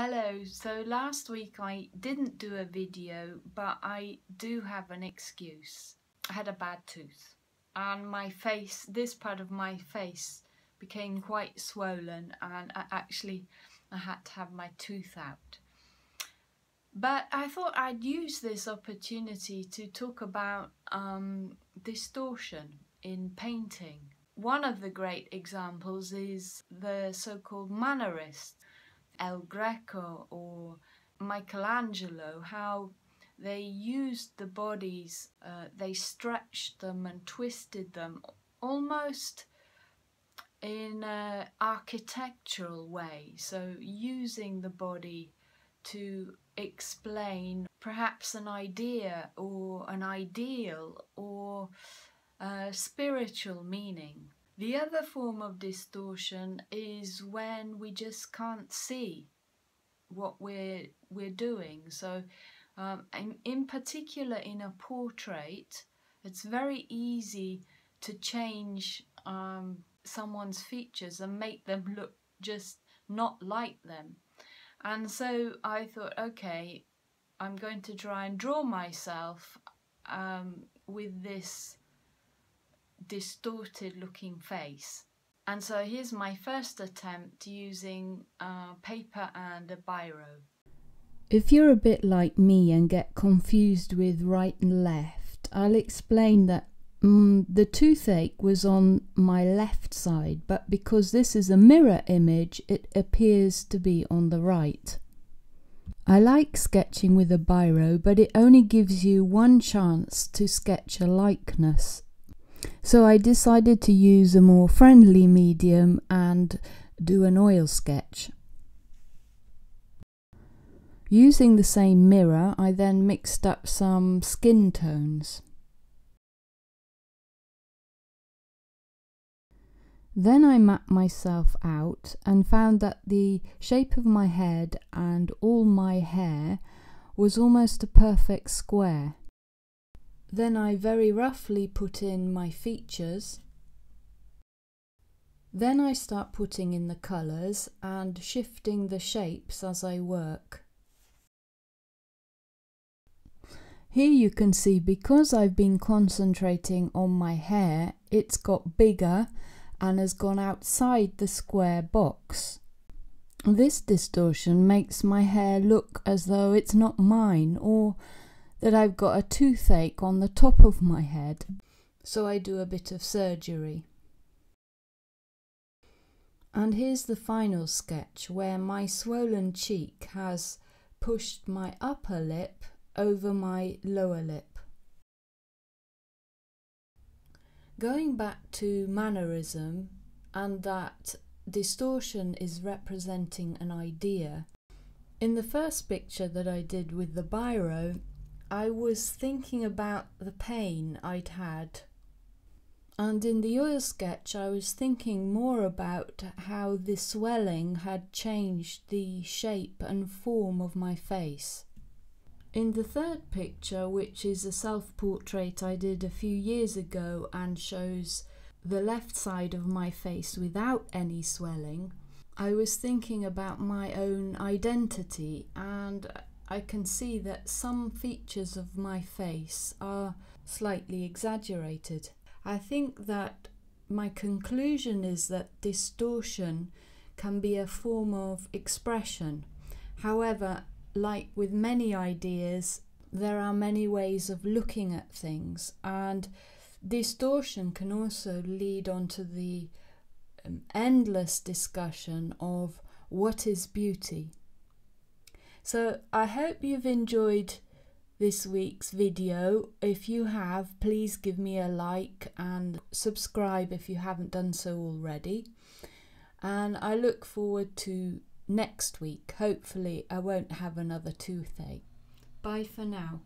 Hello, so last week I didn't do a video, but I do have an excuse. I had a bad tooth and my face, this part of my face became quite swollen, and I had to have my tooth out. But I thought I'd use this opportunity to talk about distortion in painting. One of the great examples is the so-called mannerist, El Greco or Michelangelo, how they used the bodies, they stretched them and twisted them almost in an architectural way, so using the body to explain perhaps an idea or an ideal or a spiritual meaning. The other form of distortion is when we just can't see what we're doing. So in particular in a portrait, it's very easy to change someone's features and make them look just not like them. And so I thought, okay, I'm going to try and draw myself with this distorted looking face. And so here's my first attempt using paper and a biro. If you're a bit like me and get confused with right and left, I'll explain that the toothache was on my left side, but because this is a mirror image, it appears to be on the right. I like sketching with a biro, but it only gives you one chance to sketch a likeness. So I decided to use a more friendly medium and do an oil sketch. Using the same mirror, I then mixed up some skin tones. Then I mapped myself out and found that the shape of my head and all my hair was almost a perfect square. Then I very roughly put in my features. Then I start putting in the colours and shifting the shapes as I work. Here you can see, because I've been concentrating on my hair, it's got bigger and has gone outside the square box. This distortion makes my hair look as though it's not mine, or that I've got a toothache on the top of my head, so I do a bit of surgery. And here's the final sketch, where my swollen cheek has pushed my upper lip over my lower lip. Going back to mannerism, and that distortion is representing an idea, in the first picture that I did with the biro, I was thinking about the pain I'd had, and in the oil sketch I was thinking more about how the swelling had changed the shape and form of my face. In the third picture, which is a self-portrait I did a few years ago and shows the left side of my face without any swelling, I was thinking about my own identity, and I can see that some features of my face are slightly exaggerated. I think that my conclusion is that distortion can be a form of expression. However, like with many ideas, there are many ways of looking at things, and distortion can also lead on to the endless discussion of what is beauty. So I hope you've enjoyed this week's video. If you have, please give me a like and subscribe if you haven't done so already. And I look forward to next week. Hopefully I won't have another toothache. Bye for now.